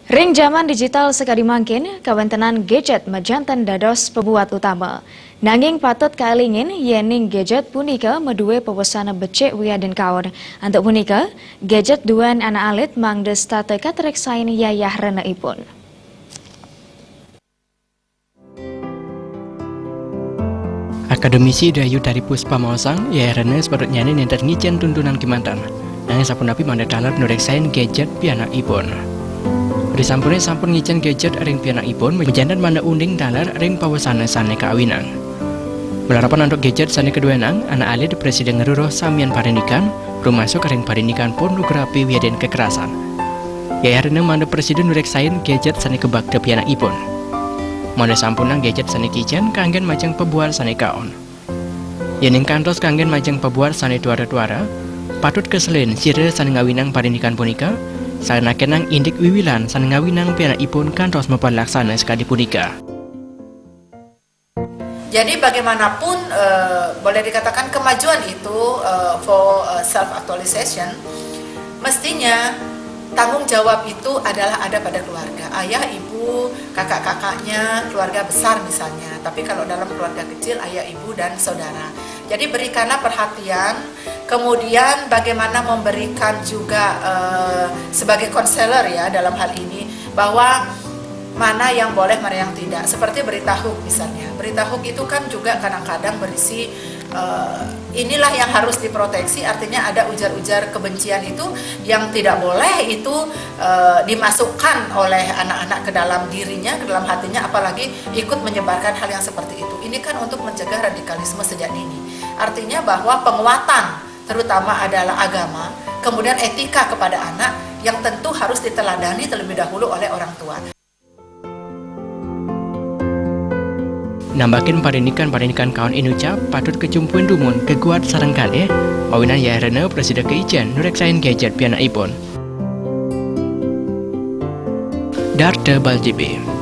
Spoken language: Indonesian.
Ring zaman digital sekali mangkin, kawentenan gadget majantan dados pembuat utama. Nanging patut kaelingin yening gadget punika medue pewasana becik wiaden kaon. Untuk punika, gadget duan anak alit mangdes tate katreksain yayah reneipun. Akademisi Dayu dari Puspa Maosang, Yayah Rene sepatutnya nenter ngicen tuntunan Kimantan. Nanging sampun api mandat dalat nureksain gadget pianak ipun. Risampune sampun ngicen gadget ring pianak ipun, menjandan mana unding dalar ring pawasana sane kawinan. Belarapan untuk gadget sane keduenang, anak alit Presiden ngeruruh samian parinikan, rumasuk ring parinikan pornografi wiaden kekerasan. Yayah Rene mandat Presiden nureksain gadget sane kebakda pianak ipun. Mone sampunang gadget sane kicen kanggen majeng pebuar sane kaon. Yening kantos kanggen majeng pebuar sane tuara-tuara, patut keselin sire sane ngawinang parinikan punika, sana kenang indik wiwilan sane ngawinang pianakipun kantos mempalaksana sekali punika. Jadi bagaimanapun boleh dikatakan kemajuan itu for self actualization, mestinya tanggung jawab itu adalah ada pada keluarga, ayah, ibu, kakak-kakaknya, keluarga besar misalnya. Tapi kalau dalam keluarga kecil, ayah, ibu, dan saudara. Jadi berikanlah perhatian, kemudian bagaimana memberikan juga sebagai konselor ya dalam hal ini, bahwa mana yang boleh, mana yang tidak. Seperti berita hoax misalnya. Berita hoax itu kan juga kadang-kadang berisi inilah yang harus diproteksi, artinya ada ujar-ujar kebencian itu yang tidak boleh itu dimasukkan oleh anak-anak ke dalam dirinya, ke dalam hatinya, apalagi ikut menyebarkan hal yang seperti itu. Ini kan untuk mencegah radikalisme sejak dini. Artinya bahwa penguatan terutama adalah agama, kemudian etika kepada anak yang tentu harus diteladani terlebih dahulu oleh orang tua. Nambakin parinikan kawan inucap patut kecumpuin dumun keguat sarengkali mawinan Yayah Rene Presiden keijen nureksain gadget pianakipun. Darte Baljibi.